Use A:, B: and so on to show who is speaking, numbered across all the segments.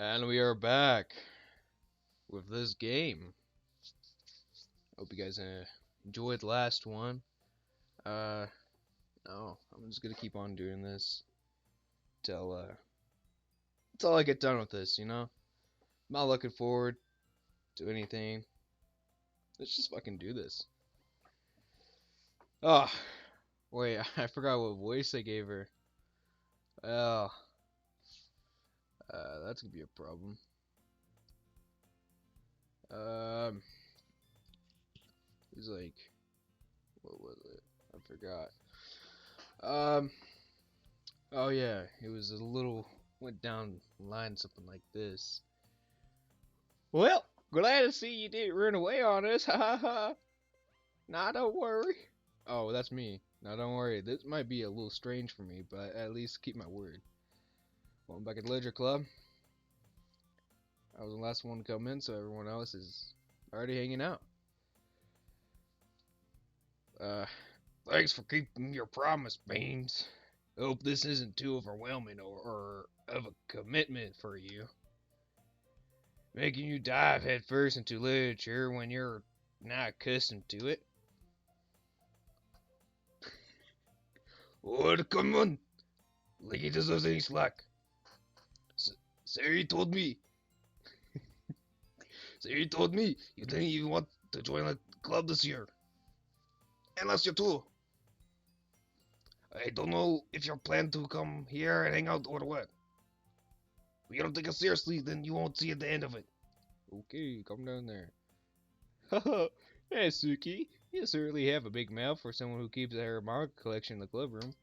A: And we are back with this game. Hope you guys enjoyed the last one. Uh, no, I'm just gonna keep on doing this till I get done with this. I'm not looking forward to anything. Let's just fucking do this. Oh, wait, I forgot what voice I gave her. Well, that's gonna be a problem. Um, it was like, what was it? I forgot. Um, oh yeah, it was a little went down the line something like this. Well, glad to see you didn't run away on us, ha ha ha. Nah, don't worry. Oh, that's me. Now don't worry, this might be a little strange for me, but at least keep my word. Welcome back at the Ledger Club. I was the last one to come in, so everyone else is already hanging out. Uh, Thanks for keeping your promise, Beans. Hope this isn't too overwhelming or of a commitment for you. Making you dive headfirst into literature when you're not accustomed to it. Oh, come on! Like he deserves any slack. Sari told me. Sari told me you didn't even want to join the club this year. Unless you're too. I don't know if you're planning to come here and hang out or what. If you don't take it seriously, then you won't see at the end of it. Okay, come down there. Haha, hey Suki, you certainly have a big mouth for someone who keeps her manga collection in the club room.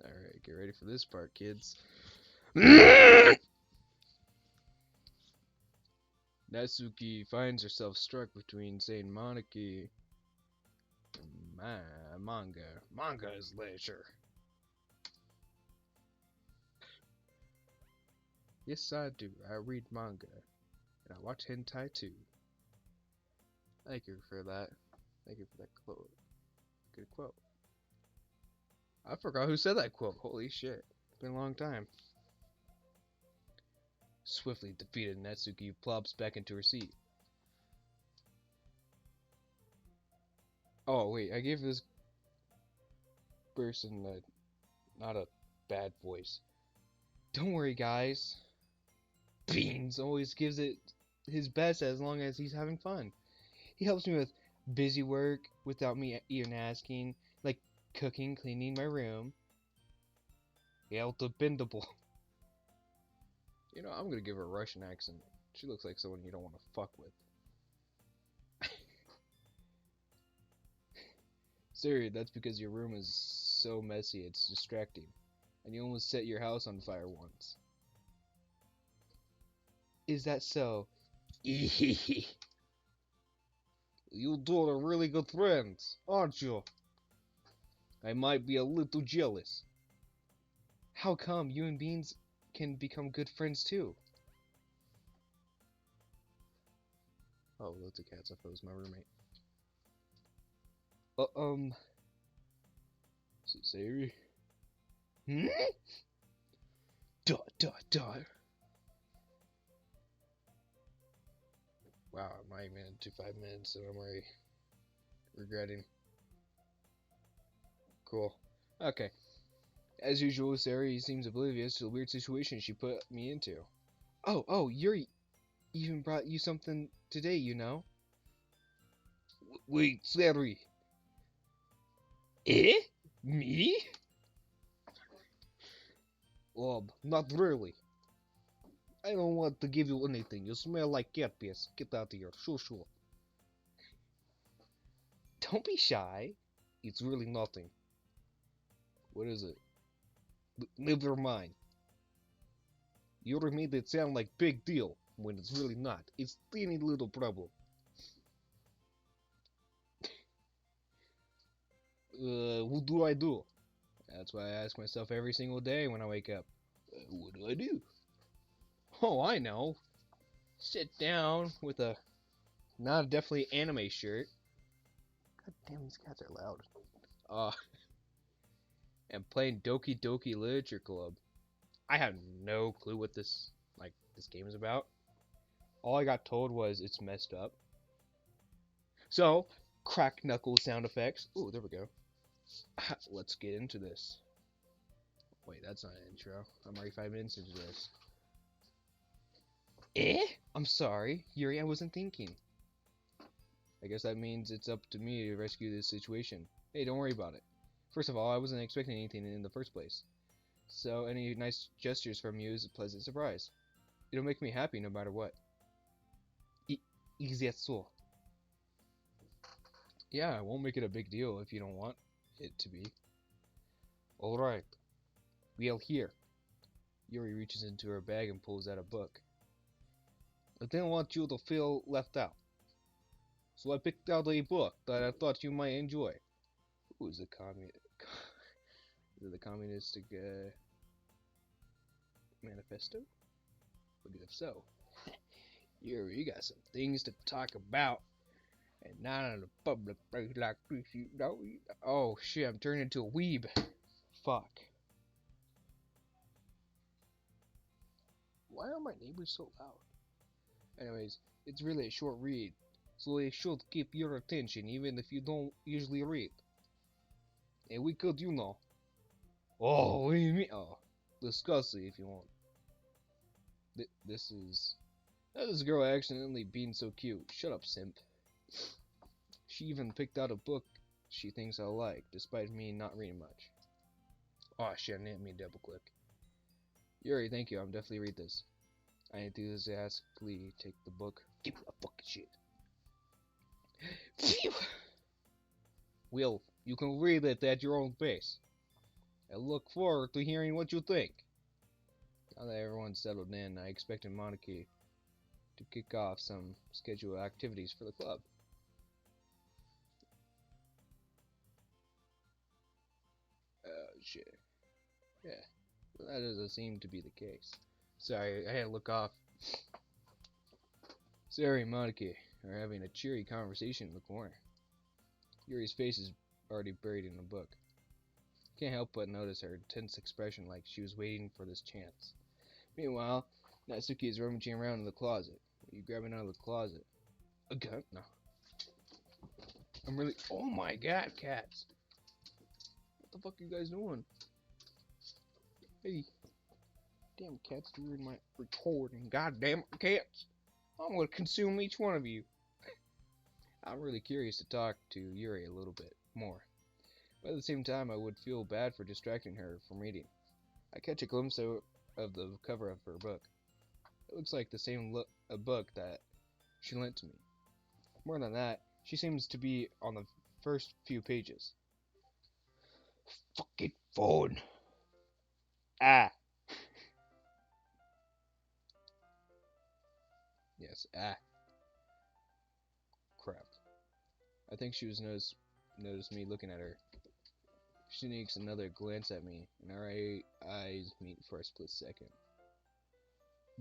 A: Alright, get ready for this part, kids. Natsuki finds herself stuck between saying Monarchy and manga. Manga is literature. Yes, I do. I read manga. And I watch hentai too. Thank you for that. Thank you for that quote. Good quote. I forgot who said that quote. Holy shit. It's been a long time. Swiftly defeated, Natsuki plops back into her seat. Oh, wait. I gave this person not a bad voice. Don't worry, guys. Beans always gives it his best as long as he's having fun. He helps me with busy work without me even asking, like cooking, cleaning my room. Yeah, dependable. I'm gonna give her a Russian accent. She looks like someone you don't want to fuck with. Siri, that's because your room is so messy it's distracting. And you almost set your house on fire once. Is that so? You're doing a really good friend, aren't you? I might be a little jealous. How come you and Beans can become good friends too? Oh, lots of cats. I thought it was my roommate. Siri? Hmm? Dot. Wow, I'm not even into 5 minutes, so I'm already regretting. Cool. Okay. As usual, Sari seems oblivious to the weird situation she put me into. Oh, Yuri even brought you something today, you know? Wait, Sari. Eh? Me? Not really. I don't want to give you anything. You smell like cat piss. Get out of here. Sure. Don't be shy. It's really nothing. What is it? Never mind. You made it sound like big deal when it's really not. It's teeny little problem. What do I do? That's why I ask myself every single day when I wake up. What do I do? Oh, I know. Sit down with a not definitely anime shirt. God damn, these cats are loud. Uh, and playing Doki Doki Literature Club. I have no clue what this game is about. All I got told was it's messed up. So, crack knuckle sound effects. Ooh, there we go. Let's get into this. Wait, that's not an intro. I'm already 5 minutes into this. I'm sorry, Yuri, I wasn't thinking. I guess that means it's up to me to rescue this situation. Hey, don't worry about it. First of all, I wasn't expecting anything in the first place. So any nice gestures from you is a pleasant surprise. It'll make me happy no matter what. Easy so. Yeah, I won't make it a big deal if you don't want it to be. Alright. We'll here. Yuri reaches into her bag and pulls out a book. I didn't want you to feel left out. So I picked out a book that I thought you might enjoy. Who's the Is it the communistic manifesto? Because if so, you got some things to talk about, and not in a public place like this, you know. Oh shit, I'm turning into a weeb. Fuck. Why are my neighbors so loud? Anyways, it's really a short read, so it should keep your attention even if you don't usually read. And we could, you know. Oh, what do you mean? Oh, discuss it if you want. This is. This girl accidentally being so cute. Shut up, simp. She even picked out a book she thinks I'll like, despite me not reading much. Oh shit, I didn't mean double click. Yuri, thank you, I'll definitely read this. I enthusiastically take the book. Give me the fucking shit. Phew! Will, you can read it at your own pace. I look forward to hearing what you think. Now that everyone's settled in, I expected Monarchy to kick off some scheduled activities for the club. Oh shit. Yeah, well, that doesn't seem to be the case. Sorry, I had to look off. Sari and Monarchy are having a cheery conversation in the corner. Yuri's face is already buried in the book. Can't help but notice her tense expression like she was waiting for this chance. Meanwhile, Natsuki is rummaging around in the closet. What are you grabbing out of the closet? A gun? No. I'm really. Oh my god, cats! What the fuck are you guys doing? Hey, damn cats doing my recording. Goddamn cats! I'm gonna consume each one of you. I'm really curious to talk to Yuri a little bit more. But at the same time, I would feel bad for distracting her from reading. I catch a glimpse of the cover of her book. It looks like the same a book that she lent to me. More than that, she seems to be on the first few pages. Fucking phone! Ah! Yes, ah. Crap. I think she was noticed me looking at her. She sneaks another glance at me, and our eyes meet for a split second.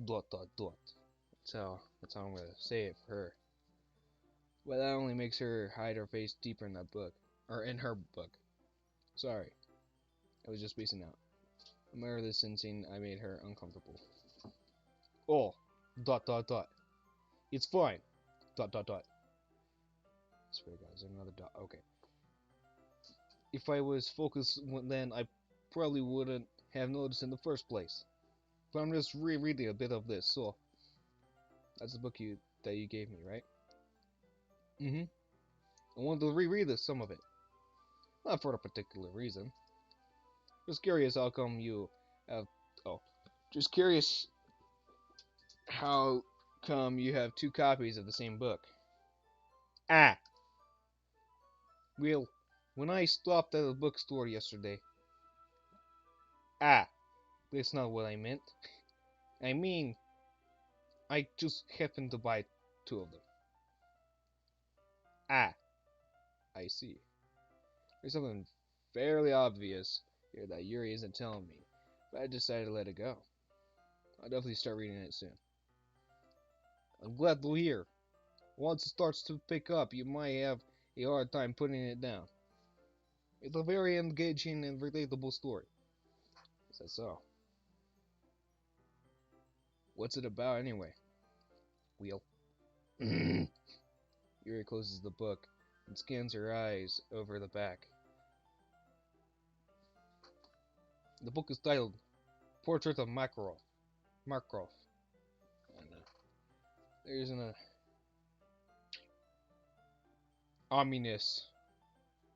A: Dot dot dot. That's how I'm gonna say it for her. But that only makes her hide her face deeper in that book. Or in her book. Sorry. I was just spacing out. Remember this sensing I made her uncomfortable. Oh. Dot dot dot. It's fine. Dot dot dot. I swear to God, there's another dot. Okay. If I was focused then, I probably wouldn't have noticed in the first place. But I'm just rereading a bit of this, so that's the book that you gave me, right? Mm-hmm. I wanted to reread some of it. Not for a particular reason. Just curious how come you have just curious how come you have two copies of the same book. Ah! Well, when I stopped at the bookstore yesterday. Ah! That's not what I meant. I mean, I just happened to buy two of them. Ah! I see. There's something fairly obvious here that Yuri isn't telling me, but I decided to let it go. I'll definitely start reading it soon. I'm glad to hear. Once it starts to pick up, you might have a hard time putting it down. It's a very engaging and relatable story. Is that so? What's it about anyway? Wheel. Yuri closes the book and scans her eyes over the back. The book is titled Portrait of Makarov. Markov. And there's an ominous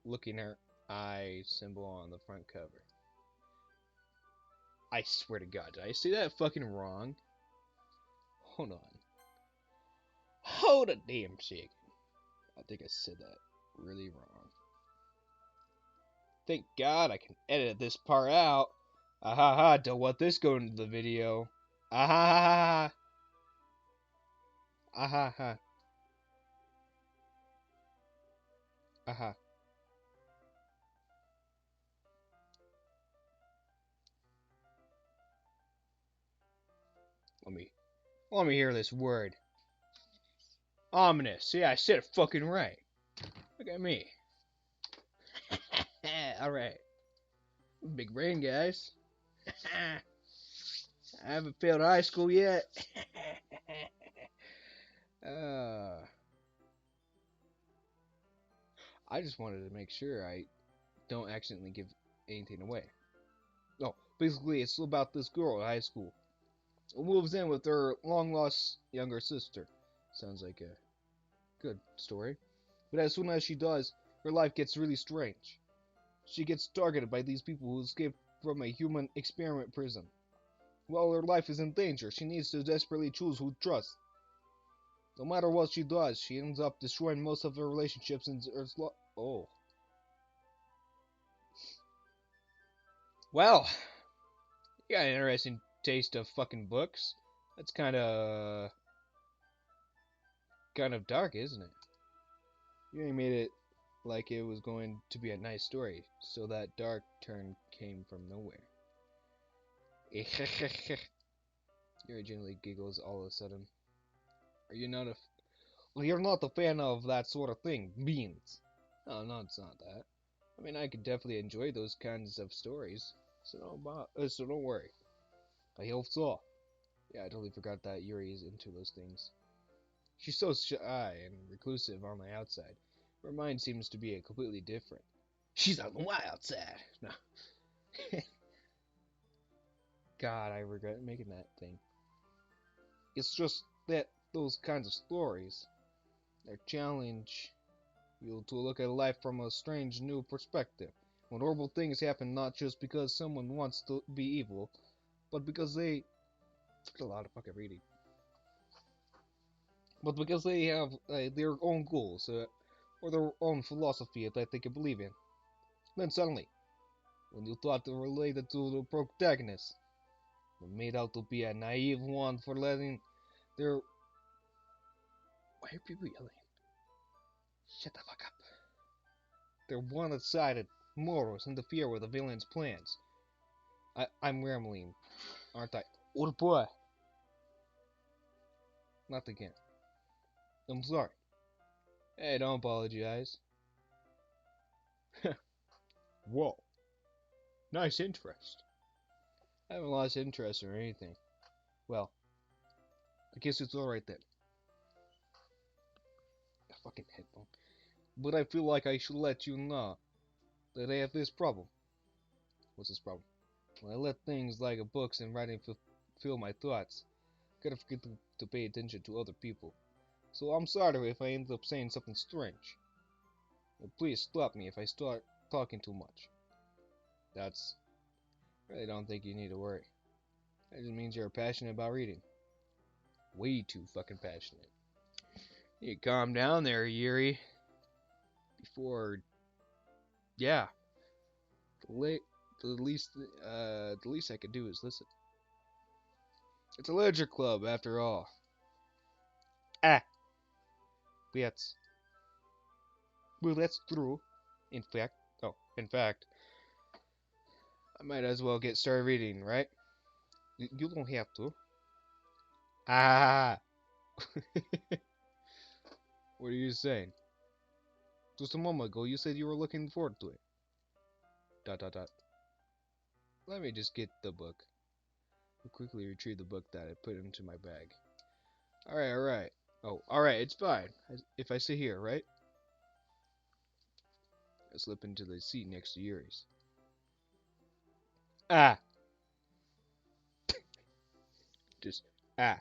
A: looking her eye symbol on the front cover. I swear to God, did I say that fucking wrong? Hold on. Hold a damn second. I think I said that really wrong. Thank God I can edit this part out. Ah ha ha, don't want this going into the video. Ah ha ha ha. Ah ha ha. Ah ha. Let me hear this word. Ominous. Yeah, I said it fucking right. Look at me. Alright. Big brain, guys. I haven't failed high school yet. uh, I just wanted to make sure I don't accidentally give anything away. No, basically, it's about this girl at high school who moves in with her long lost younger sister. Sounds like a good story. But as soon as she does, her life gets really strange. She gets targeted by these people who escaped from a human experiment prison. While her life is in danger, she needs to desperately choose who to trust. No matter what she does, she ends up destroying most of her relationships in Earth's Oh. Well, you got an interesting taste of fucking books. That's kind of dark, isn't it? You only made it like it was going to be a nice story, so that dark turn came from nowhere. Yuri generally giggles all of a sudden. Are you not a... Well, you're not a fan of that sort of thing, beans. No, it's not that. I mean, I could definitely enjoy those kinds of stories, so don't worry. I hope so. Yeah, I totally forgot that Yuri is into those things. She's so shy and reclusive on the outside. Her mind seems to be completely different. She's on the wild side. No. God, I regret making that thing. It's just that those kinds of stories, they challenge you to look at life from a strange new perspective. When horrible things happen not just because someone wants to be evil, but because they... It's a lot of fucking reading. But because they have their own goals, or their own philosophy that they can believe in. Then suddenly, when you thought they related to the protagonist, they made out to be a naive one for letting their... Why are people yelling? Shut the fuck up. Their one-sided morals interfere with the villain's plans. I'm rambling, aren't I? Oh boy! Not again. I'm sorry. Hey, don't apologize. Whoa. Nice interest. I haven't lost interest or anything. Well, I guess it's alright then. A fucking headphone. But I feel like I should let you know that I have this problem. What's this problem? When I let things like books and writing fill my thoughts, I gotta forget to pay attention to other people. So I'm sorry if I end up saying something strange. Please stop me if I start talking too much. That's... I really don't think you need to worry. That just means you're passionate about reading. Way too fucking passionate. You calm down there, Yuri. Before... Yeah. The least I could do is listen. It's a literature club, after all. Ah, that's... Well, that's true. In fact, I might as well get started reading, right? You don't have to. Ah! What are you saying? Just a moment ago, you said you were looking forward to it. Dot dot dot. Let me just get the book. I quickly retrieved the book that I put into my bag. Alright, alright. Oh, alright, it's fine. If I sit here, right? I slip into the seat next to Yuri's. Ah! Just, ah.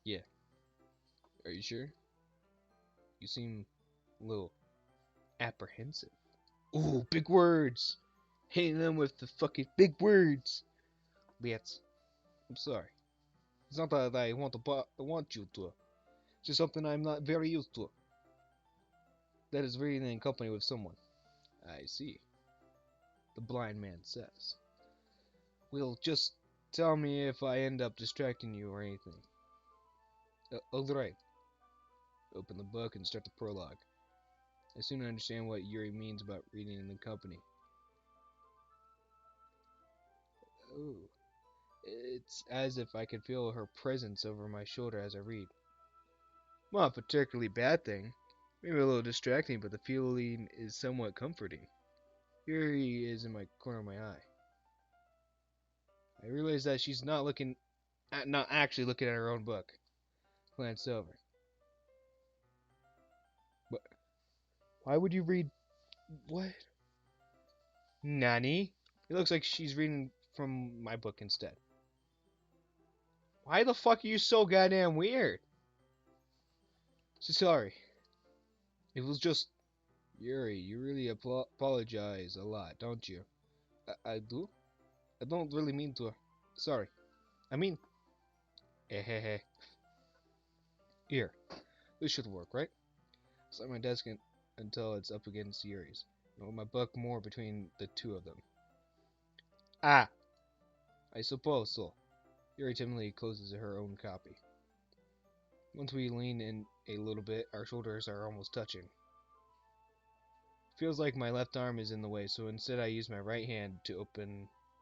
A: Yeah. Are you sure? You seem a little apprehensive. Ooh, big words! Hitting them with the fucking big words! But, I'm sorry. It's not that I want you to. It's just something I'm not very used to. That is reading in company with someone. I see. The blind man says. Well, just tell me if I end up distracting you or anything. Alright. Open the book and start the prologue. I soon understand what Yuri means about reading in the company. Oh. It's as if I could feel her presence over my shoulder as I read. Not a particularly bad thing. Maybe a little distracting, but the feeling is somewhat comforting. Yuri is in my corner of my eye. I realize that she's not actually looking at her own book. Glance over. But why would you read what? Nani? It looks like she's reading from my book instead. Why the fuck are you so goddamn weird? So sorry. It was just Yuri. You really apologize a lot, don't you? I do. I don't really mean to. Sorry. I mean, eh. Here, this should work, right? Slide my desk until it's up against Yuri's. And with my book more between the two of them. Ah, I suppose so. Yuri timidly closes her own copy. Once we lean in a little bit, our shoulders are almost touching. Feels like my left arm is in the way, so instead I use my right hand to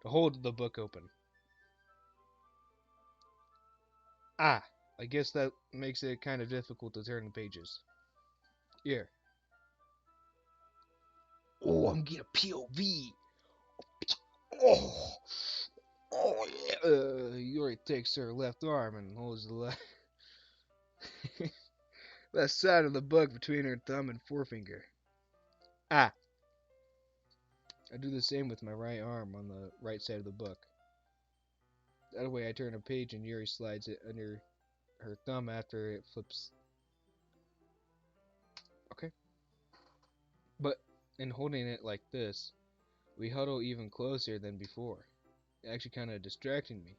A: hold the book open. Ah, I guess that makes it kind of difficult to turn the pages. Here. Oh, I'm getting a POV. Oh, oh yeah. Yuri takes her left arm and holds the left left side of the book between her thumb and forefinger. Ah, I do the same with my right arm on the right side of the book. That way I turn a page and Yuri slides it under her thumb after it flips. Okay. But in holding it like this, we huddle even closer than before. It actually kind of distracting me.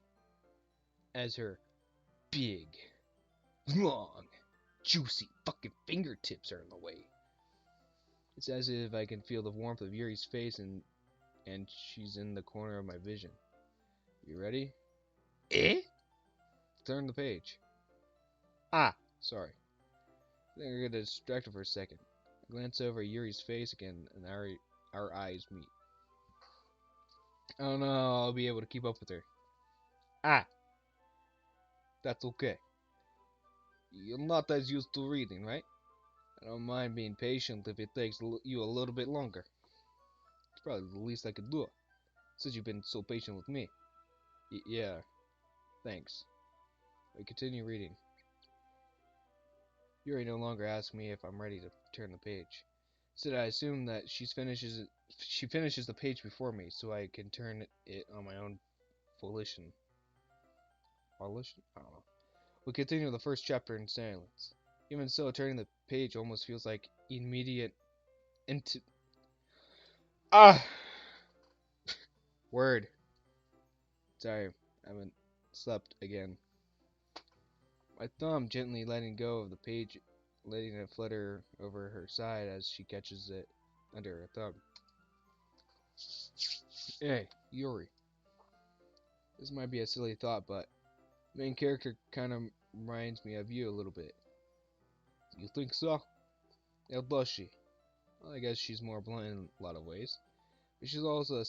A: As her big, long, juicy fucking fingertips are in the way. It's as if I can feel the warmth of Yuri's face and she's in the corner of my vision. You ready? Eh? Turn the page. Ah, sorry. I think I got distracted for a second. I glance over Yuri's face again, and our eyes meet. I don't know how I'll be able to keep up with her. Ah, that's okay. You're not as used to reading, right? I don't mind being patient if it takes you a little bit longer. It's probably the least I could do, since you've been so patient with me. Yeah, thanks. I continue reading. Yuri no longer asks me if I'm ready to turn the page. Instead, I assume that she finishes the page before me, so I can turn it on my own volition. Volition? I don't know. We continue the first chapter in silence. Even so, turning the page almost feels like immediate into ah word. Sorry, I haven't slept again. My thumb gently letting go of the page, letting it flutter over her side as she catches it under her thumb. Hey, Yuri. This might be a silly thought, but the main character kind of reminds me of you a little bit. You think so? How does she? Well, I guess she's more blunt in a lot of ways. But she's also a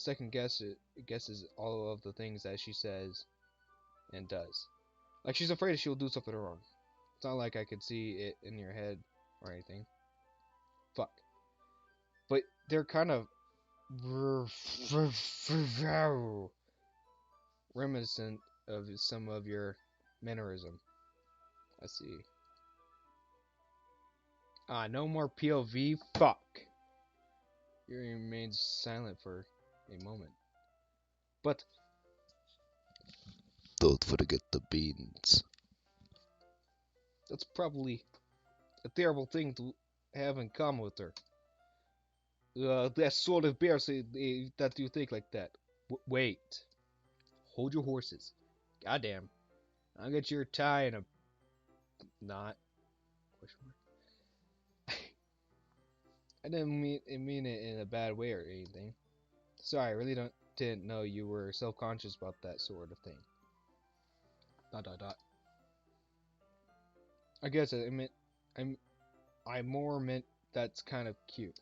A: guesses all of the things that she says and does. Like she's afraid she'll do something wrong. It's not like I could see it in your head or anything. Fuck. But they're kind of reminiscent of some of your mannerism. I see. No more POV. Fuck. Yuri remains silent for a moment. But don't forget the beans. That's probably a terrible thing to have in common with her. That sort of bear that you think like that. Wait. Hold your horses. Goddamn. I'll get your tie and a knot. Question mark. I didn't mean it in a bad way or anything. Sorry, I really didn't know you were self-conscious about that sort of thing. Dot dot dot. I guess I more meant that's kind of cute.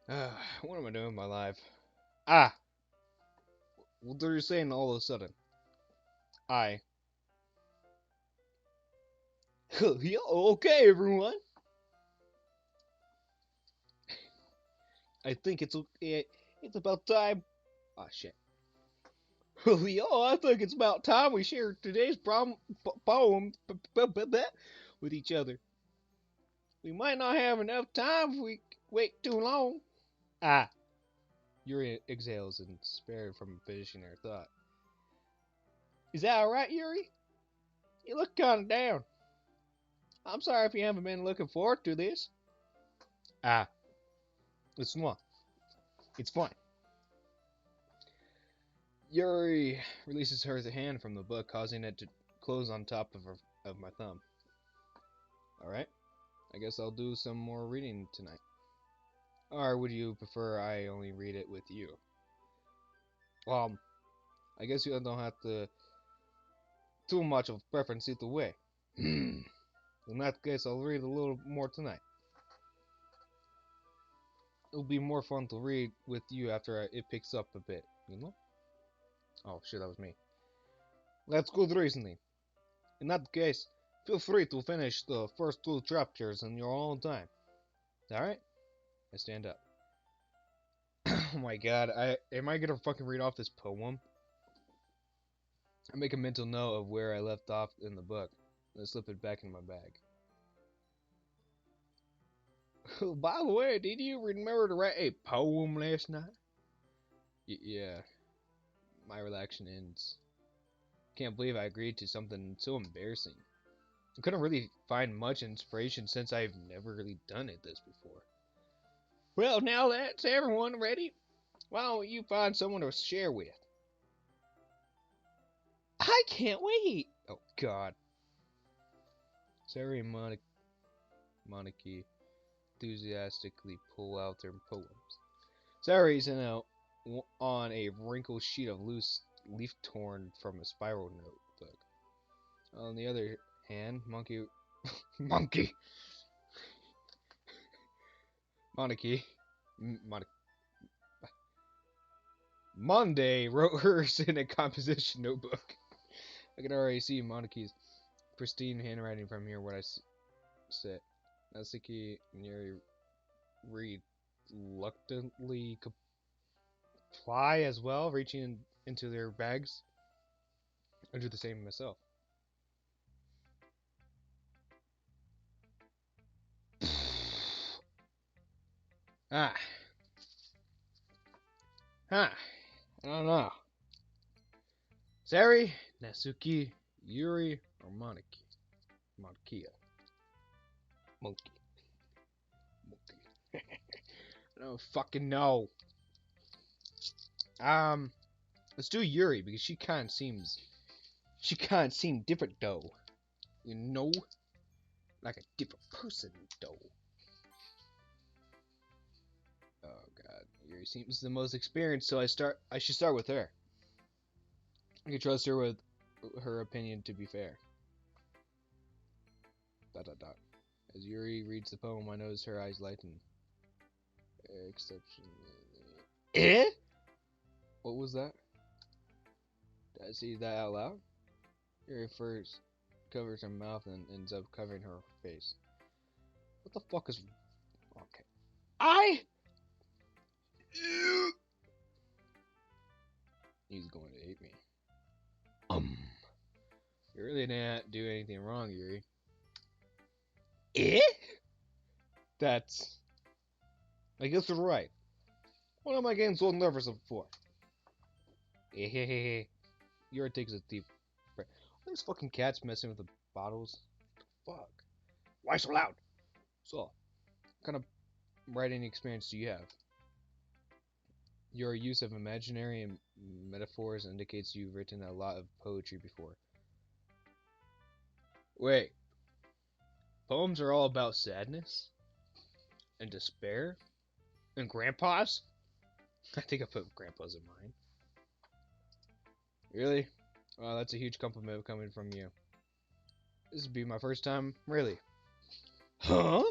A: What am I doing with my life? Ah! What are you saying all of a sudden? I. Yeah, okay, everyone. I think it's about time. Ah, shit. Yeah, I think it's about time we share today's poem with each other. We might not have enough time if we wait too long. Ah. Yuri exhales and spared from finishing her thought. Is that alright, Yuri? You look kinda down. I'm sorry if you haven't been looking forward to this. Ah, it's not. It's fine. Yuri releases her hand from the book, causing it to close on top of my thumb. Alright, I guess I'll do some more reading tonight. Or would you prefer I only read it with you? I guess you don't have to too much of preference either way. In that case, I'll read a little more tonight. It'll be more fun to read with you after it picks up a bit, you know? Oh shit, that was me. That's good reasoning. In that case, feel free to finish the first 2 chapters in your own time. Alright? I stand up. Oh my god, am I gonna fucking read off this poem? I make a mental note of where I left off in the book, and slip it back in my bag. By the way, did you remember to write a poem last night? Yeah, my relaxation ends. Can't believe I agreed to something so embarrassing. I couldn't really find much inspiration since I've never really done this before. Well, now that's everyone ready. Why don't you find someone to share with? I can't wait! Oh, God. Sarah and Monarchy enthusiastically pull out their poems. Sarah's on a wrinkled sheet of loose leaf torn from a spiral notebook. On the other hand, Monkey, Monarchy, Monday wrote hers in a composition notebook. I can already see Monarchy's pristine handwriting from here. What I said. Natsuki and Yuri reluctantly comply as well, reaching into their bags. I do the same myself. Ah. Huh. I don't know. Sari, Natsuki, Yuri, or Monarchy? Monarchia. Monkey. I don't fucking know. Let's do Yuri because she kind of seemed different though. You know, like a different person though. Oh god, Yuri seems the most experienced, so I should start with her. I can trust her with her opinion to be fair. Dot dot dot. As Yuri reads the poem, I notice her eyes lighten. Exceptionally. Eh? What was that? Did I say that out loud? Yuri first covers her mouth and ends up covering her face. What the fuck is... Okay. He's going to hate me. You really didn't do anything wrong, Yuri. Eh? That's... I guess you're right. What am I getting so nervous for? Yuri takes a deep breath. Are these fucking cats messing with the bottles? Fuck. Why so loud? So, what kind of writing experience do you have? Your use of imaginary metaphors indicates you've written a lot of poetry before. Wait. Poems are all about sadness? And despair? And grandpas? I think I put grandpas in mine. Really? Wow, that's a huge compliment coming from you. This would be my first time, really. Huh?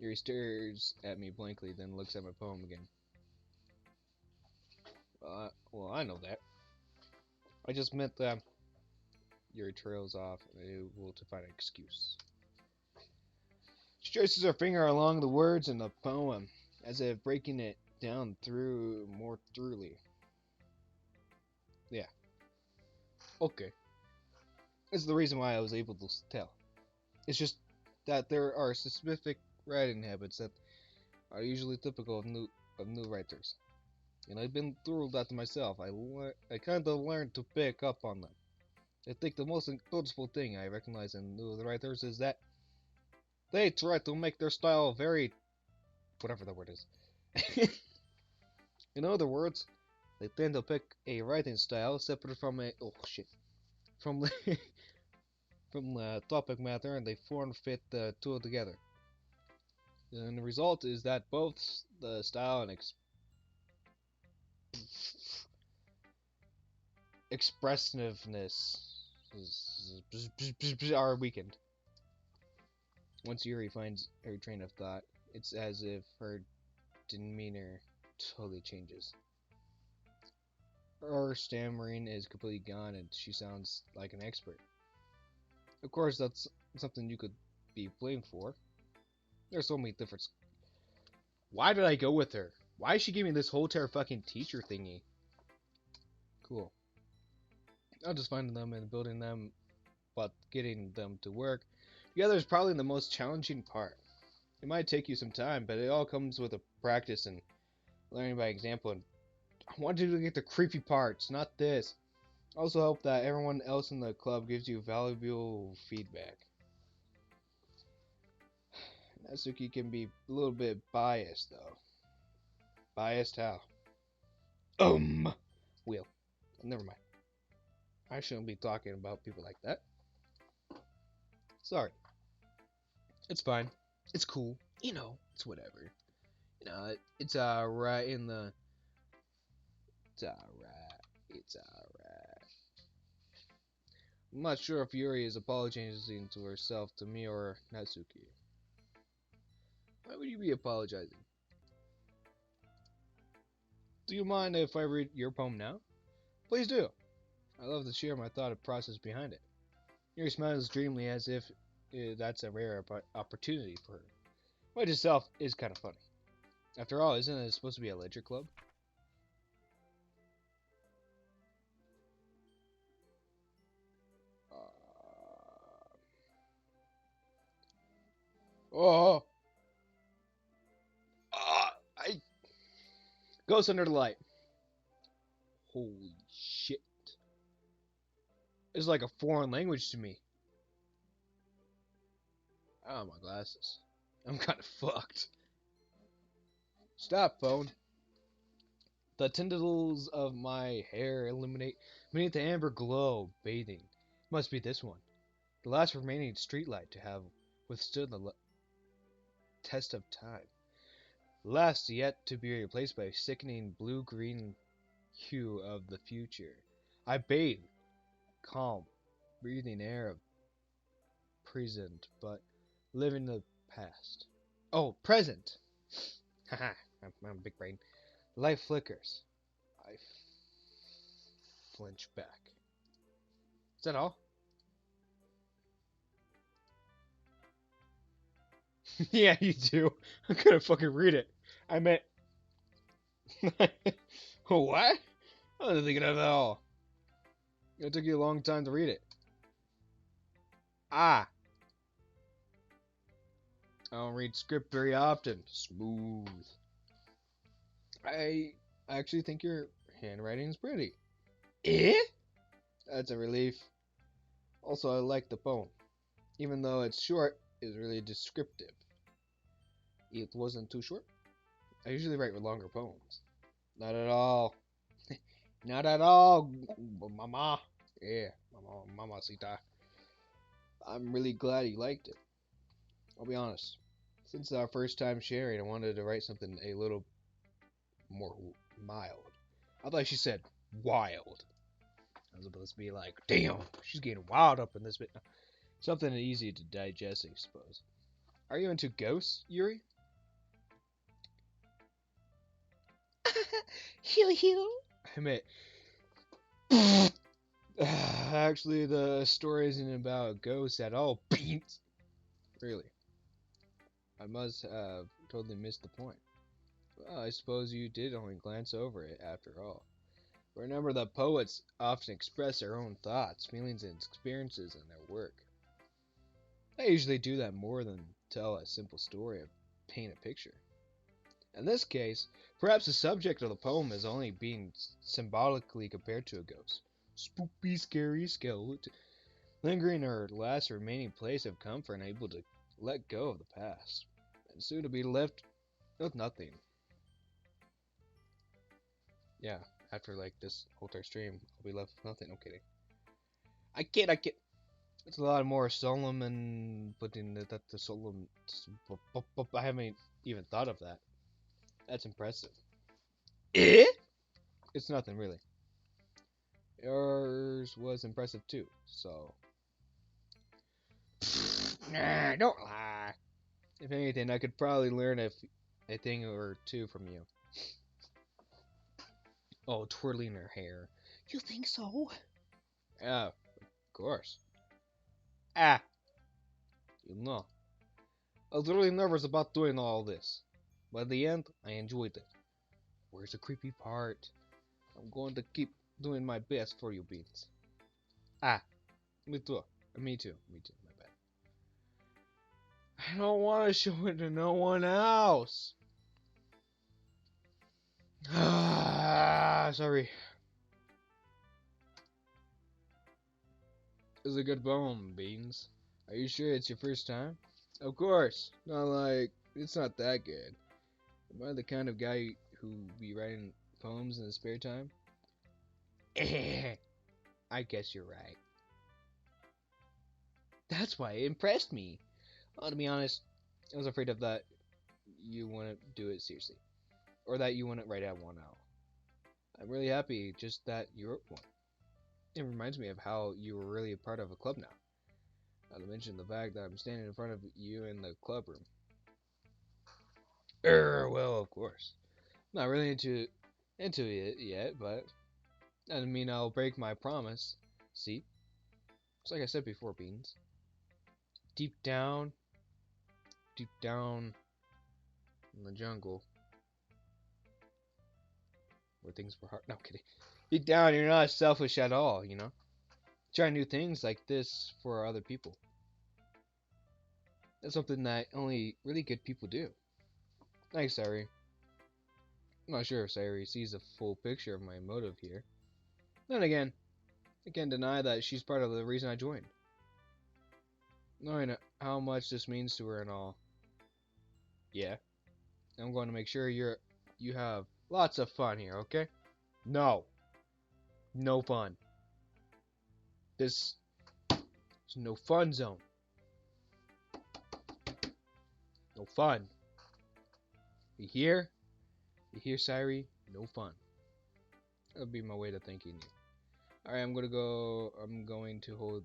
A: Yuri stares at me blankly, then looks at my poem again. Well, I know that. I just meant that Yuri trails off, able to find an excuse. She traces her finger along the words in the poem, as if breaking it down through more thoroughly. Yeah. Okay. That's the reason why I was able to tell. It's just that there are specific writing habits that are usually typical of new writers. And I've been through that myself. I kind of learned to pick up on them. I think the most noticeable thing I recognize in new writers is that they try to make their style very... whatever the word is. In other words, they tend to pick a writing style separate from a... oh shit. From the, from the topic matter, and they form fit the two together. And the result is that both the style and expressiveness are weakened. Once Yuri finds her train of thought, it's as if her demeanor totally changes. Her stammering is completely gone and she sounds like an expert. Of course, that's something you could be blamed for. There's so many different... Why did I go with her? Why is she giving me this whole entire fucking teacher thingy? Cool. I'll just finding them and building them, but getting them to work together is probably the most challenging part. It might take you some time, but it all comes with a practice and learning by example. And I want you to get the creepy parts, not this. I also hope that everyone else in the club gives you valuable feedback. Natsuki can be a little bit biased, though. Biased how? Will. Never mind. I shouldn't be talking about people like that. Sorry. It's fine. It's cool. You know, it's whatever. You know, it's alright in the... It's alright. It's alright. I'm not sure if Yuri is apologizing to herself, to me, or Natsuki. Why would you be apologizing? Do you mind if I read your poem now? Please do. I love to share my thought and process behind it. Yuri smiles dreamily as if that's a rare opportunity for her. Which itself is kind of funny. After all, isn't it supposed to be a ledger club? Oh! I... Ghost under the light. Holy shit. It's like a foreign language to me. Oh, my glasses. I'm kind of fucked. Stop, phone. The tendrils of my hair illuminate beneath the amber glow, bathing. Must be this one. The last remaining streetlight to have withstood the test of time. Last yet to be replaced by a sickening blue-green hue of the future. I bathe, calm, breathing air of present, but living the past. Oh, present! Haha, I'm a big brain. Light flickers. I flinch back. Is that all? Yeah, you do. I'm gonna fucking read it. I meant. What? I wasn't thinking of that at all. It took you a long time to read it. Ah, I don't read script very often. Smooth. I actually think your handwriting's pretty. Eh? That's a relief. Also, I like the poem. Even though it's short, it's really descriptive. It wasn't too short. I usually write with longer poems. Not at all. Not at all, mama. Yeah, mama, mamacita. I'm really glad you liked it. I'll be honest. Since our first time sharing, I wanted to write something a little more mild. I thought she said wild. I was supposed to be like, damn, she's getting wild up in this bit. Something easy to digest, I suppose. Are you into ghosts, Yuri? Hew hew. I mean, actually, the story isn't about ghosts at all. Beans. Really, I must have totally missed the point. Well, I suppose you did only glance over it after all. Remember that poets often express their own thoughts, feelings, and experiences in their work. I usually do that more than tell a simple story or paint a picture. In this case, perhaps the subject of the poem is only being symbolically compared to a ghost. Spooky, scary skeleton, lingering in her last remaining place of comfort and able to let go of the past, and soon to be left with nothing. Yeah, after like this whole entire stream, I'll be left with nothing. I'm kidding. I kid. It's a lot more solemn and putting that the solemn. I haven't even thought of that. That's impressive. Eh? It's nothing really. Yours was impressive too. So, nah, don't lie. If anything, I could probably learn a thing or two from you. Oh, twirling her hair. You think so? Yeah, of course. Ah, you know, I was really nervous about doing all this. But at the end, I enjoyed it. Where's the creepy part? I'm going to keep doing my best for you, Beans. Ah, me too. Me too. Me too. My bad. I don't want to show it to no one else. Ah, sorry. It's a good poem, Beans. Are you sure it's your first time? Of course. Not like it's not that good. Am I the kind of guy who be writing poems in his spare time? I guess you're right. That's why it impressed me. Well, to be honest, I was afraid of that you wouldn't do it seriously. Or that you wouldn't write out one out. I'm really happy just that you wrote one. It reminds me of how you were really a part of a club now. Not to mention the fact that I'm standing in front of you in the club room. Well, of course. Not really into it yet, but that doesn't mean I'll break my promise. See? It's like I said before, Beans. Deep down, deep down in the jungle, where things were hard. No, I'm kidding. Deep down, you're not selfish at all, you know? Try new things like this for other people. That's something that only really good people do. Thanks, Sari. I'm not sure if Sari sees the full picture of my motive here. Then again, I can't deny that she's part of the reason I joined. Knowing how much this means to her and all. Yeah, I'm going to make sure you have lots of fun here, okay? No. No fun. This is no fun zone. No fun. You hear? You hear, Siri? No fun. That'll be my way to thanking you. Alright, I'm going to hold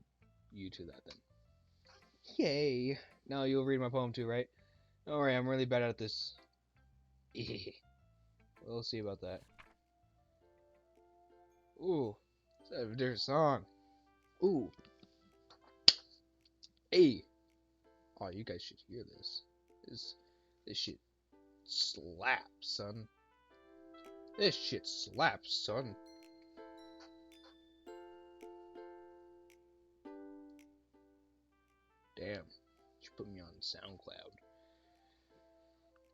A: you to that then. Yay. Now you'll read my poem too, right? Don't worry, I'm really bad at this. We'll see about that. Ooh, it's a different song. Ooh. Hey. Oh, you guys should hear this. This, this shit slaps, son. This shit slaps, son. Damn, you put me on SoundCloud.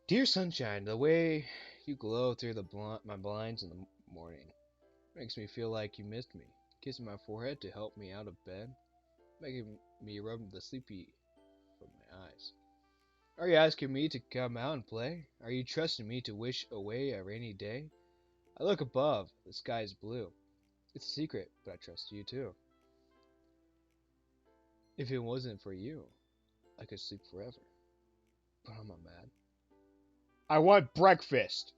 A: Dear sunshine, the way you glow through my blinds in the morning makes me feel like you missed me. Kissing my forehead to help me out of bed, making me rub the sleepy from my eyes. Are you asking me to come out and play? Are you trusting me to wish away a rainy day? I look above, the sky is blue. It's a secret, but I trust you too. If it wasn't for you, I could sleep forever. But I'm not mad. I want breakfast!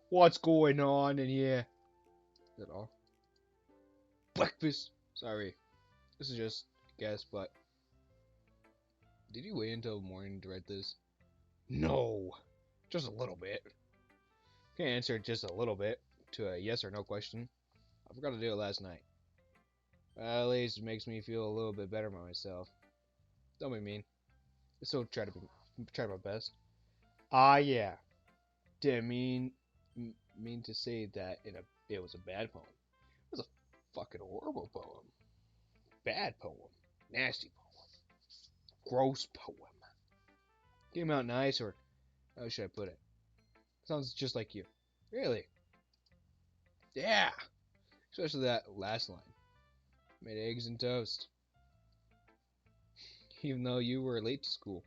A: What's going on in here? Is that all? Breakfast! Sorry, this is just a guess, but did you wait until morning to write this? No, just a little bit. Can't answer just a little bit to a yes or no question. I forgot to do it last night. At least it makes me feel a little bit better about myself. Don't be mean. I still try my best. Ah, yeah. Didn't mean to say that it was a bad poem. It was a fucking horrible poem. Bad poem. Nasty poem. Gross poem. Came out nice, or how should I put it? Sounds just like you. Really? Yeah. Especially that last line. Made eggs and toast. Even though you were late to school.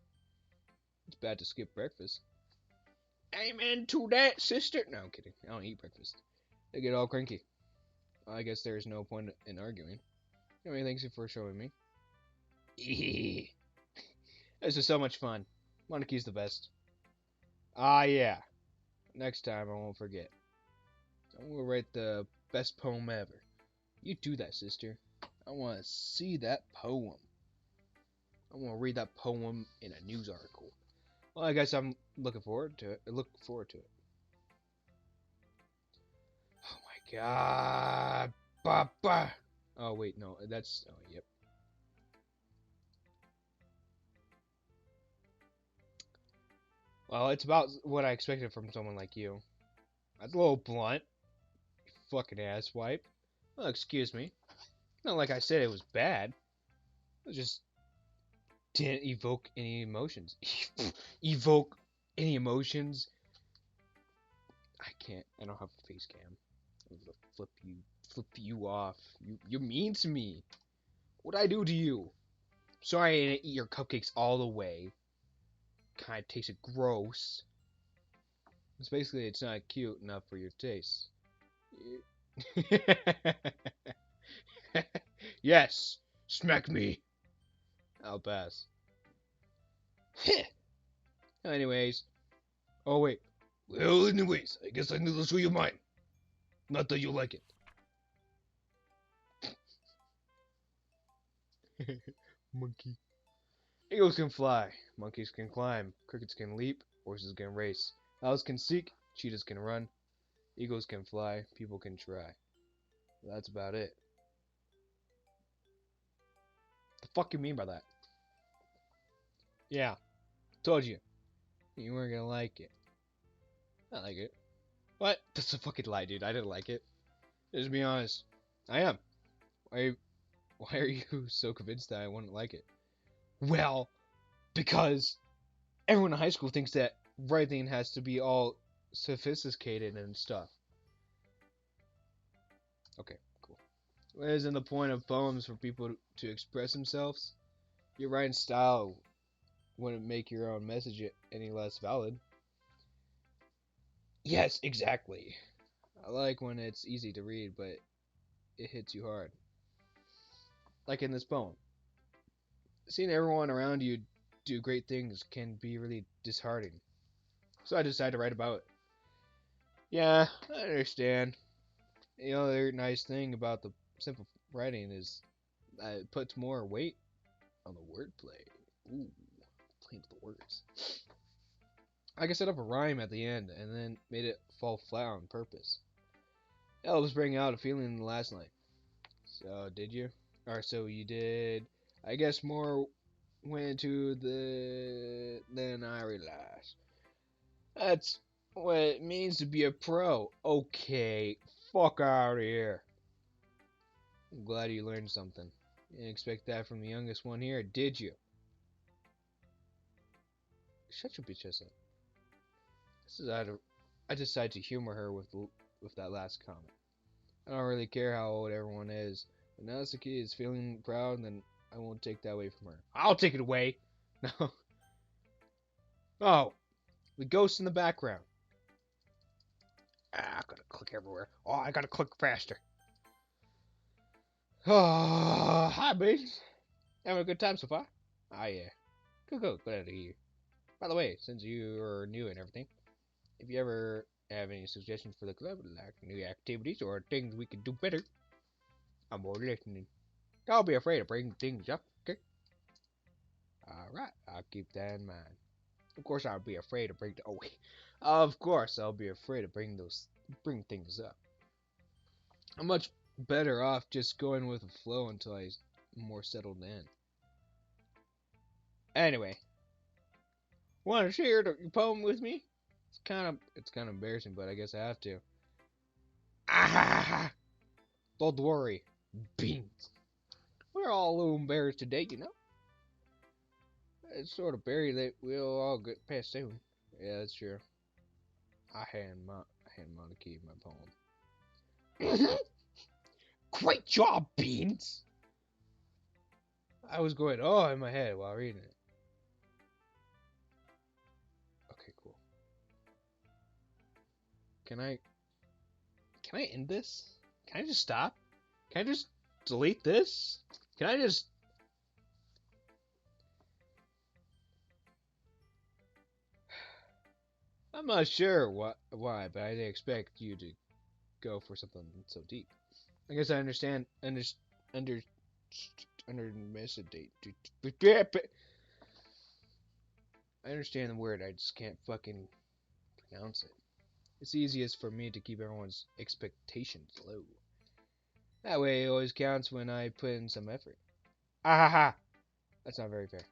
A: It's bad to skip breakfast. I'm into that, sister. No, I'm kidding. I don't eat breakfast. They get all cranky. Well, I guess there's no point in arguing. Anyway, thanks for showing me. This is so much fun. Monarchy's the best. Ah, yeah. Next time I won't forget. I'm gonna write the best poem ever. You do that, sister. I want to see that poem. I want to read that poem in a news article. Well, I guess I'm looking forward to it. Oh my god. Papa. Oh wait, no, that's yep. Well, it's about what I expected from someone like you. That's a little blunt. You fucking asswipe. Well, excuse me. Not like I said it was bad. It just didn't evoke any emotions. Evoke any emotions? I can't. I don't have a face cam. I'm gonna flip you off. You're mean to me. What'd I do to you? Sorry I didn't eat your cupcakes all the way. Kinda tasted gross. It's basically it's not cute enough for your taste. Yes, smack me. I'll pass. Anyways. Oh wait. Well, anyways, I guess I need to show you mine. Not that you like it. Monkey. Eagles can fly, monkeys can climb, crickets can leap, horses can race, owls can seek, cheetahs can run, eagles can fly, people can try. That's about it. The fuck you mean by that? Yeah, told you. You weren't gonna like it. I like it. What? That's a fucking lie, dude. I didn't like it. Just be honest. I am. Why, why are you so convinced that I wouldn't like it? Well, because everyone in high school thinks that writing has to be all sophisticated and stuff. Okay, cool. Isn't the point of poems for people to express themselves? Your writing style wouldn't make your own message any less valid. Yes, exactly. I like when it's easy to read, but it hits you hard. Like in this poem. Seeing everyone around you do great things can be really disheartening. So I decided to write about it. Yeah, I understand. The other nice thing about the simple writing is that it puts more weight on the wordplay. Ooh, playing with the words. I could set up a rhyme at the end and then made it fall flat on purpose. It helps bring out a feeling in the last line. So, did you? Or so you did. I guess more went to the. Then I realized that's what it means to be a pro. Okay, fuck out of here. I'm glad you learned something. You didn't expect that from the youngest one here, did you? Shut your bitch ass up. This is out of. I decided to humor her with that last comment. I don't really care how old everyone is, but now Saki is feeling proud, then I won't take that away from her. I'll take it away. No. Oh, the ghost in the background. Ah, I gotta click everywhere. Oh, I gotta click faster. Oh, hi, babies. Having a good time so far? Ah, yeah. Go, get out of here. By the way, since you are new and everything, if you ever have any suggestions for the club, like new activities or things we could do better, I'm all listening. Don't be afraid to bring things up, okay? Alright, I'll keep that in mind. Of course, I'll be afraid to bring. Oh, wait. Of course, I'll be afraid to bring things up. I'm much better off just going with the flow until I'm more settled in. Anyway, want to share your poem with me? It's kind of embarrassing, but I guess I have to. Ah, don't worry, beans. We're all a little embarrassed today, you know. It's sort of berry that we'll all get past soon. Yeah, that's true. I hand Monkey my poem. Great job, Beans! I was going, oh, in my head while reading it. Okay, cool. Can I end this? Can I just stop? Can I just delete this? Can I just... I'm not sure why, but I didn't expect you to go for something so deep. I guess I under messagate. I understand the word, I just can't fucking pronounce it. It's easiest for me to keep everyone's expectations low. That way it always counts when I put in some effort. Ah ha ha! That's not very fair.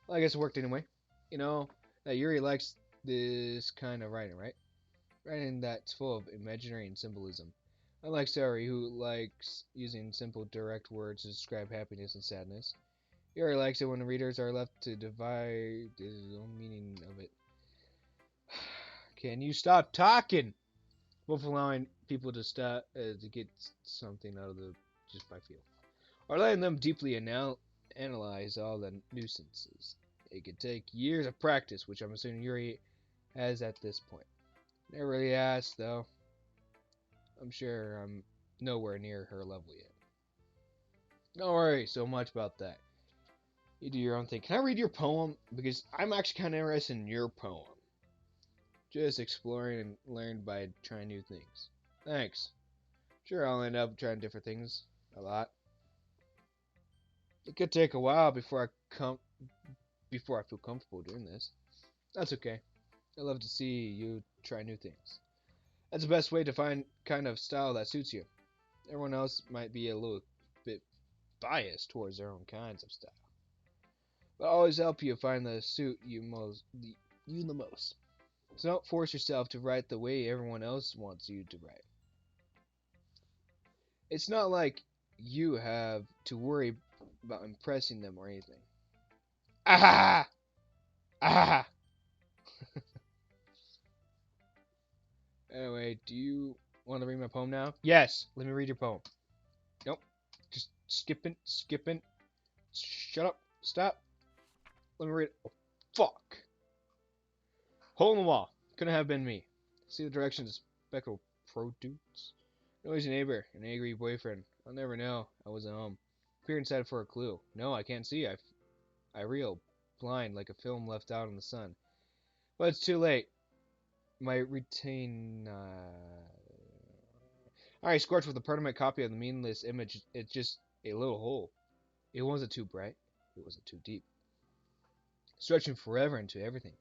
A: Well, I guess it worked anyway. You know, that Yuri likes this kind of writing, right? Writing that's full of imaginary and symbolism. Unlike Sari, who likes using simple, direct words to describe happiness and sadness, Yuri likes it when the readers are left to divide the own meaning of it. Can you stop talking? Both allowing people to stop to get something out of the just by feel, or letting them deeply analyze all the nuisances. It could take years of practice, which I'm assuming Yuri has at this point. Never really asked, though. I'm sure I'm nowhere near her level yet. Don't worry so much about that. You do your own thing. Can I read your poem? Because I'm actually kind of interested in your poem. Just exploring and learn by trying new things. Thanks. Sure, I'll end up trying different things a lot. It could take a while before I feel comfortable doing this. That's okay. I love to see you try new things. That's the best way to find kind of style that suits you. Everyone else might be a little bit biased towards their own kinds of style, but I'll always help you find the suit you the most. So don't force yourself to write the way everyone else wants you to write. It's not like you have to worry about impressing them or anything. Ah! Ah! Anyway, do you want to read my poem now? Yes, let me read your poem. Nope. Just skipping. Shut up. Stop. Let me read it. Oh, fuck. Hole in the wall. Couldn't have been me. See the directions of speckled produce. Noisy neighbor, an angry boyfriend. I'll never know. I wasn't home. Peer inside for a clue. No, I can't see. I reel, blind like a film left out in the sun. But it's too late. My retain. Alright, scorched with a permanent copy of the meaningless image. It's just a little hole. It wasn't too bright. It wasn't too deep. Stretching forever into everything.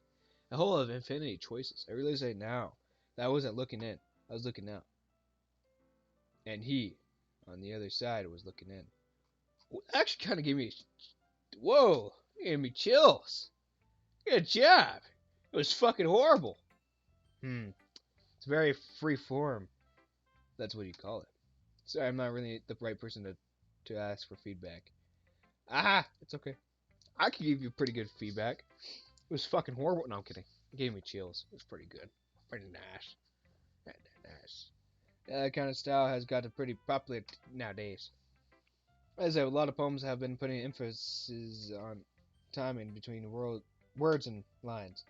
A: A hole of infinity choices. I realize it now. That I wasn't looking in. I was looking out. And he, on the other side, was looking in. Well, actually kind of gave me Whoa, you gave me chills. Good job. It was fucking horrible. It's very free form. That's what you call it. Sorry, I'm not really the right person to ask for feedback. It's okay. I could give you pretty good feedback. It was fucking horrible. No, I'm kidding. It gave me chills. It was pretty good. Pretty nice. Nice. That kind of style has gotten pretty popular nowadays. As a lot of poems have been putting emphasis on timing between words and lines.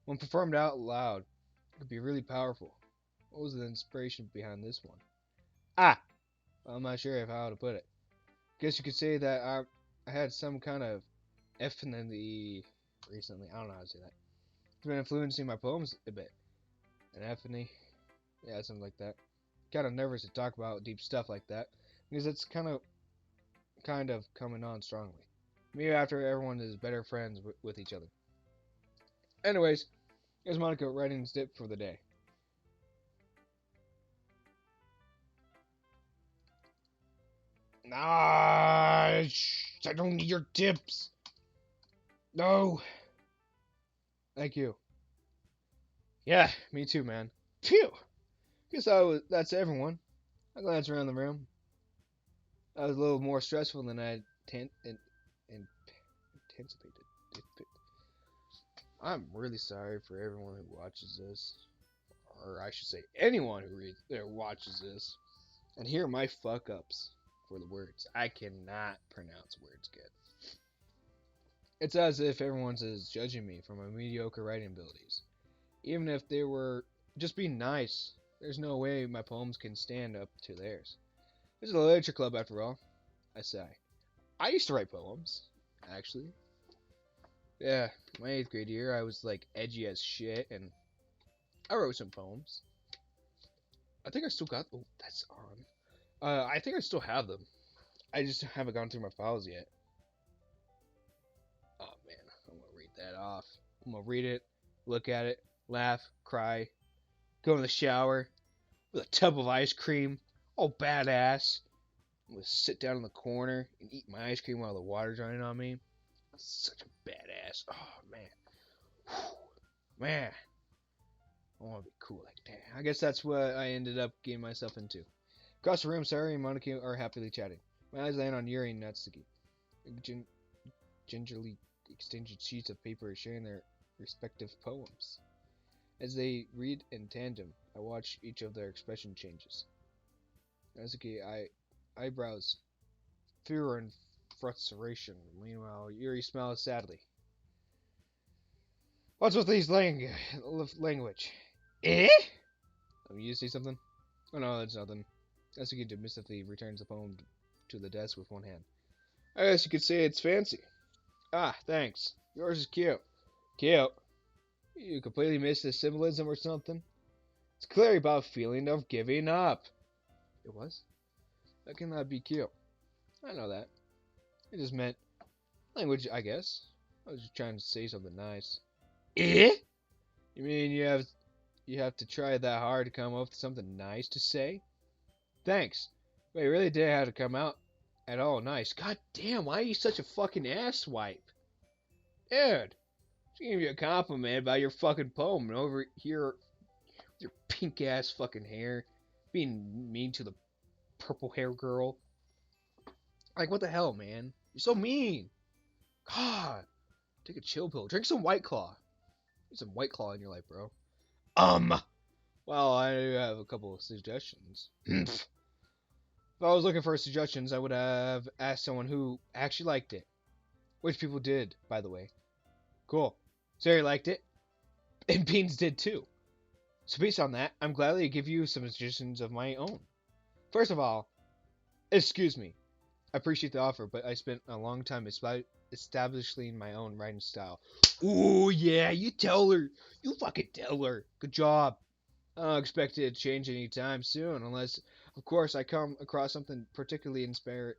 A: When performed out loud, it could be really powerful. What was the inspiration behind this one? Well, I'm not sure of how to put it. Guess you could say that I had some kind of epiphany recently. I don't know how to say that. It's been influencing my poems a bit. An epiphany? Yeah, something like that. Kind of nervous to talk about deep stuff like that because it's kind of coming on strongly. Maybe after everyone is better friends with each other. Anyways, here's Monica writing tip for the day. I don't need your tips. No. Thank you. Yeah, me too, man. Phew. That's everyone. I glanced around the room. That was a little more stressful than I anticipated. I'm really sorry for everyone who watches this. Or I should say anyone who watches this. And here are my fuck ups for the words. I cannot pronounce words good. It's as if everyone's is judging me for my mediocre writing abilities. Even if they were just being nice, there's no way my poems can stand up to theirs. This is a literature club after all, I sigh. I used to write poems, actually. Yeah, my 8th grade year, I was like edgy as shit, and I wrote some poems. I think I still got. Oh, that's on. I think I still have them. I just haven't gone through my files yet. Oh man, I'm gonna read that off. I'm gonna read it, look at it, laugh, cry, go in the shower with a tub of ice cream, all badass. I'm gonna sit down in the corner and eat my ice cream while the water's running on me. Such a badass. Oh man, man, I want to be cool like that. I guess that's what I ended up getting myself into. Across the room, Sarah and Monica are happily chatting. My eyes land on Yuri and Natsuki. Gingerly extended sheets of paper sharing their respective poems. As they read in tandem, I watch each of their expression changes. Natsuki, eyebrows, fear and frustration. Meanwhile, Yuri smiles sadly. What's with these language? Eh? You say something? Oh no, that's nothing. Natsuki dismissively returns the poem to the desk with one hand. I guess you could say it's fancy. Thanks. Yours is cute. Cute? You completely missed the symbolism or something? It's clearly about a feeling of giving up. It was? That cannot be cute. I know that. It just meant language, I guess. I was just trying to say something nice. Eh? You mean you have to try that hard to come up with something nice to say? Thanks. But it really did have to come out at all nice. God damn, why are you such a fucking asswipe? Dude, she gave you a compliment about your fucking poem, and over here with your pink ass fucking hair, being mean to the purple hair girl. Like, what the hell, man? You're so mean. God, take a chill pill. Drink some White Claw. Get some White Claw in your life, bro. Well, I have a couple of suggestions. If I was looking for suggestions, I would have asked someone who actually liked it. Which people did, by the way. Cool. Sarah liked it. And Beans did too. So based on that, I'm gladly to give you some suggestions of my own. First of all, excuse me. I appreciate the offer, but I spent a long time establishing my own writing style. Ooh, yeah, you tell her. You fucking tell her. Good job. I don't expect it to change anytime soon, unless, of course, I come across something particularly inspiring.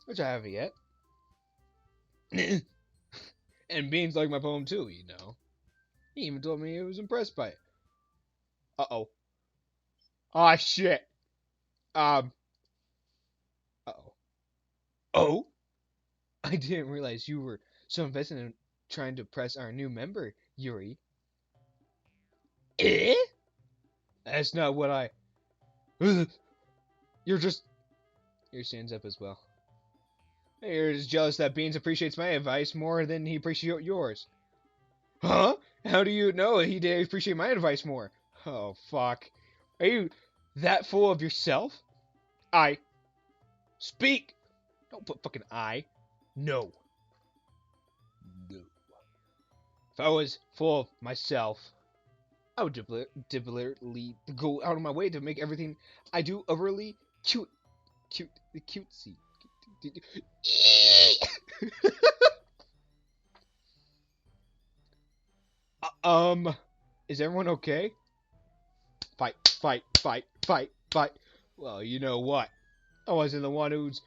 A: Which I haven't yet. And Beans liked my poem too, you know. He even told me he was impressed by it. Uh-oh. Aw, shit. Uh-oh. Oh? I didn't realize you were so invested in trying to press our new member, Yuri. Eh? That's not what I. You're just. Yuri stands up as well. You're just jealous that Beans appreciates my advice more than he appreciates yours. Huh? How do you know he did appreciate my advice more? Oh, fuck. Are you that full of yourself? I. Speak! Don't put fucking I. No. No. If I was full of myself, I would deliberately go out of my way to make everything I do overly cutesy. Is everyone okay? Fight, fight, fight, fight, fight. Well, you know what? I wasn't the one who's.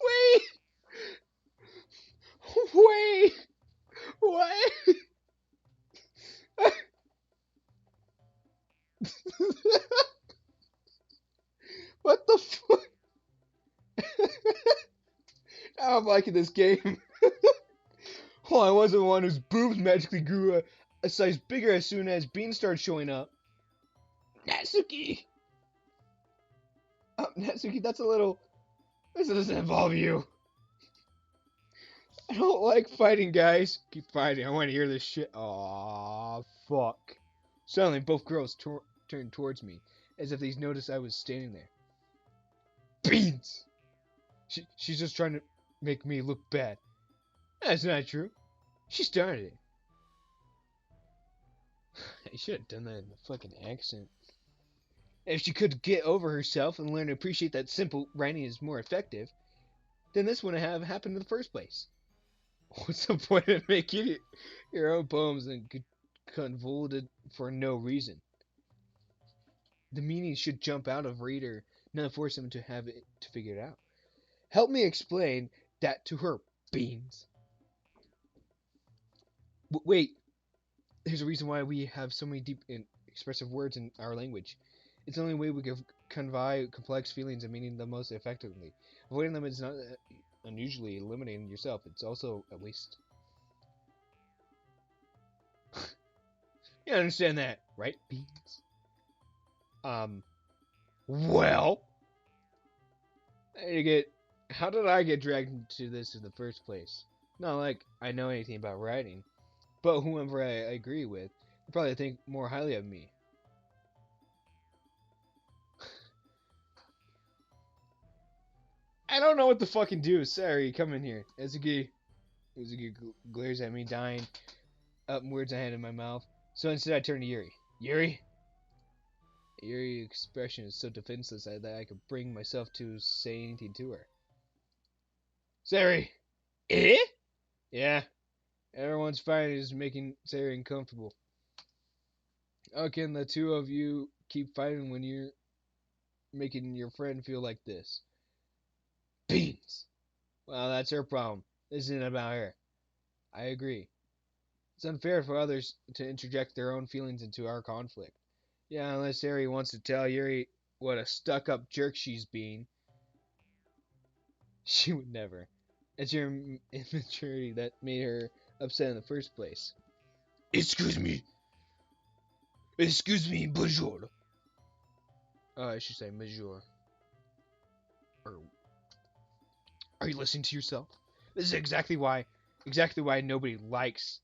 A: Wait! Wait! What? What the fuck? I'm liking this game. Well, I wasn't the one whose boobs magically grew a size bigger as soon as Bean started showing up. Natsuki! Natsuki, that's a little. This doesn't involve you. I don't like fighting, guys. Keep fighting. I want to hear this shit. Aw, fuck. Suddenly, both girls turned towards me, as if they noticed I was standing there. Beans! She's just trying to make me look bad. That's not true. She started it. I should have done that in the fucking accent. If she could get over herself and learn to appreciate that simple writing is more effective, then this wouldn't have happened in the first place. What's the point of making your own poems and convoluted for no reason? The meaning should jump out of reader, not force them to have it to figure it out. Help me explain that to her, Beans. Wait, there's a reason why we have so many deep and expressive words in our language. It's the only way we can convey complex feelings and meaning the most effectively. Avoiding them is not unusually eliminating yourself. It's also a waste. You understand that, right, Beans? Well, how did I get dragged into this in the first place? Not like I know anything about writing, but whoever I agree with will probably think more highly of me. I don't know what to fucking do. Sorry, come in here. Ezuki glares at me, dying up words I had in my mouth. So instead I turn to Yuri. Yuri? Yuri's expression is so defenseless that I could bring myself to say anything to her. Sari! Eh? Yeah. Everyone's fighting is making Sari uncomfortable. How can the two of you keep fighting when you're making your friend feel like this? Beans! Well, that's her problem. This isn't about her. I agree. It's unfair for others to interject their own feelings into our conflict. Yeah, unless Sari wants to tell Yuri what a stuck-up jerk she's being. She would never. It's your immaturity that made her upset in the first place. Excuse me. Excuse me, bonjour. I should say monsieur. Are you listening to yourself? This is exactly why nobody likes.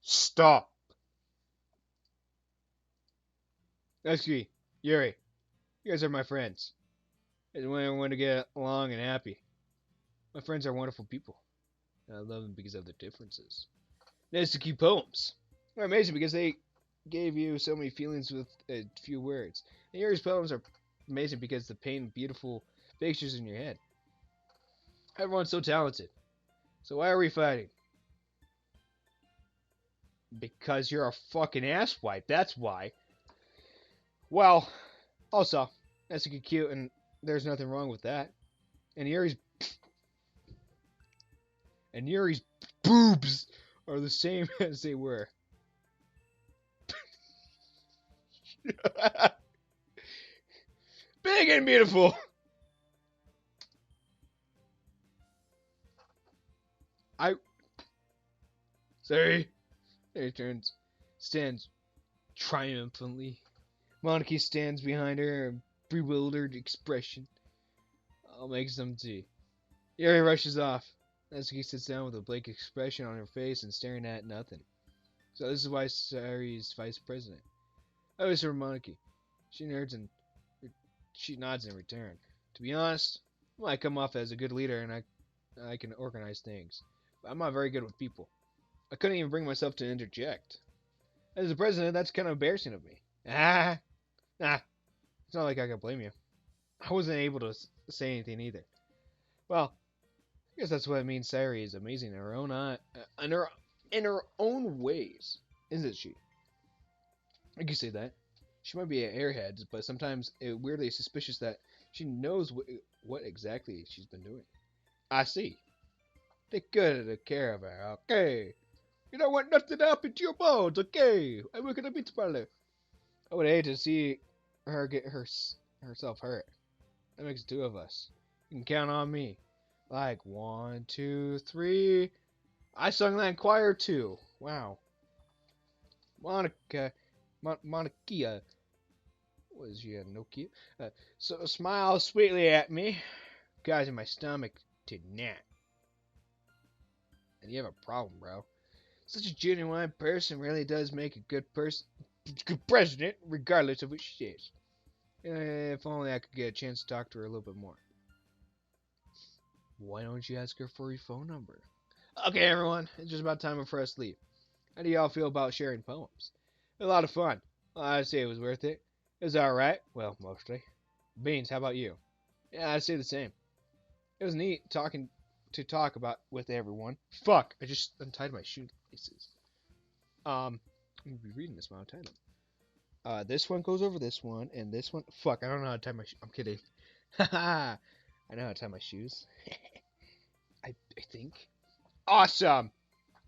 A: Stop. Excuse Yuri. You guys are my friends. I want to get along and happy. My friends are wonderful people. And I love them because of their differences. Natsuki poems are amazing because they gave you so many feelings with a few words. And Yuri's poems are amazing because they paint beautiful pictures in your head. Everyone's so talented. So why are we fighting? Because you're a fucking asswipe, that's why. Well, also, Natsuki cute and there's nothing wrong with that. And Yuri's boobs are the same as they were. Big and beautiful. I. Sorry. There turns. Stands triumphantly. Monica stands behind her, a bewildered expression. I'll make some tea. Yuri rushes off. Natsuki sits down with a blank expression on her face and staring at nothing. So this is why Sari is vice president. I was for Monica. She nerds and she nods in return. To be honest, I might come off as a good leader and I can organize things. But I'm not very good with people. I couldn't even bring myself to interject. As the president, that's kind of embarrassing of me. Nah, it's not like I can blame you. I wasn't able to say anything either. Well, I guess that's what it means. Sari is amazing in her own in her own ways, isn't she? I can say that. She might be an airhead, but sometimes it's weirdly suspicious that she knows what exactly she's been doing. I see. Take good care of her, okay? You don't want nothing to happen to your bones, okay? I work at a beach parlor. I would hate to see her get herself hurt. That makes two of us. You can count on me. Like 1, 2, 3. I sung that in choir too. Wow. Monica, Monakia. What is she, a Nokia? So smile sweetly at me. Guys in my stomach tonight. And you have a problem, bro. Such a genuine person really does make a good president, regardless of what she says. If only I could get a chance to talk to her a little bit more. Why don't you ask her for your phone number? Okay, everyone, it's just about time for us to leave. How do y'all feel about sharing poems? It was a lot of fun. Well, I'd say it was worth it. It was alright. Well, mostly. Beans, how about you? Yeah, I'd say the same. It was neat to talk about with everyone. Fuck, I just untied my shoelaces. I'm gonna be reading this while I'm tying them. This one goes over this one, and this one. Fuck, I don't know how to tie my. I'm kidding. Haha, I know how to tie my shoes. I think. Awesome.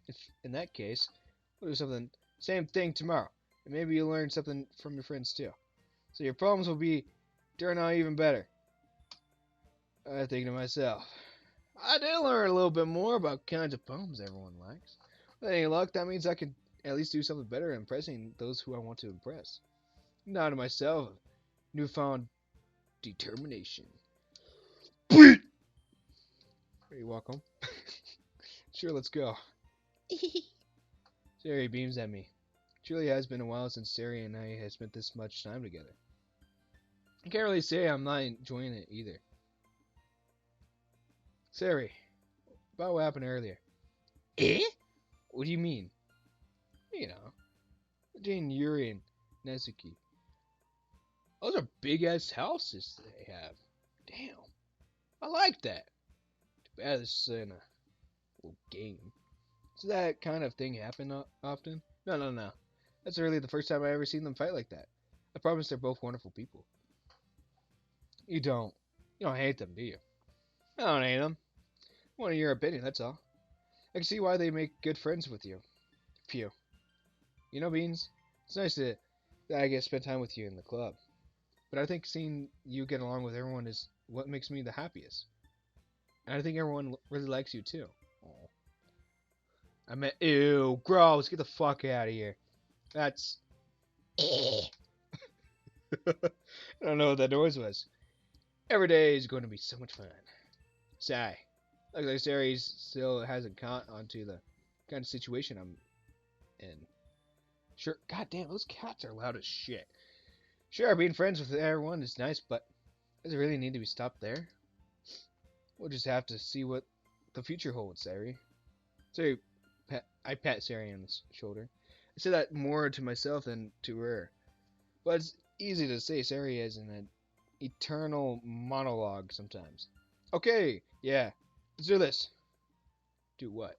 A: If in that case, we'll do something. Same thing tomorrow, and maybe you'll learn something from your friends too. So your poems will turn out even better. I think to myself, I did learn a little bit more about kinds of poems everyone likes. With any luck, that means I could at least do something better at impressing those who I want to impress. Not to myself, newfound determination. Are you welcome? Sure, let's go. Sari beams at me. It truly has been a while since Sari and I have spent this much time together. I can't really say I'm not enjoying it either. Sari, about what happened earlier. Eh? What do you mean? You know, Jane, Yuri, and Nezuki. Those are big ass houses they have. Damn. I like that. Too bad this is in a little game. Does that kind of thing happen often? No. That's really the first time I ever seen them fight like that. I promise they're both wonderful people. You don't. You don't hate them, do you? I don't hate them. I want your opinion, that's all. I can see why they make good friends with you. Phew. You know, Beans, it's nice that I get to spend time with you in the club. But I think seeing you get along with everyone is what makes me the happiest. And I think everyone really likes you too. Aww. I meant, ew, gross, get the fuck out of here. That's... I don't know what that noise was. Every day is going to be so much fun. Sigh. Looks like Sari still hasn't caught onto the kind of situation I'm in. Sure, goddamn, those cats are loud as shit. Sure, being friends with everyone is nice, but does it really need to be stopped there? We'll just have to see what the future holds, Sari. Sari, I pat Sari on the shoulder. I say that more to myself than to her. But it's easy to say Sari is an eternal monologue sometimes. Okay, yeah, let's do this. Do what?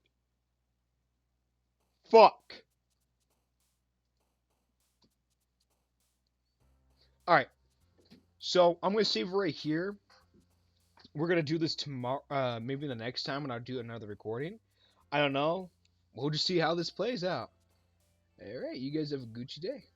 A: Fuck! Alright, so I'm going to save right here. We're going to do this tomorrow, maybe the next time when I do another recording. I don't know. We'll just see how this plays out. Alright, you guys have a Gucci day.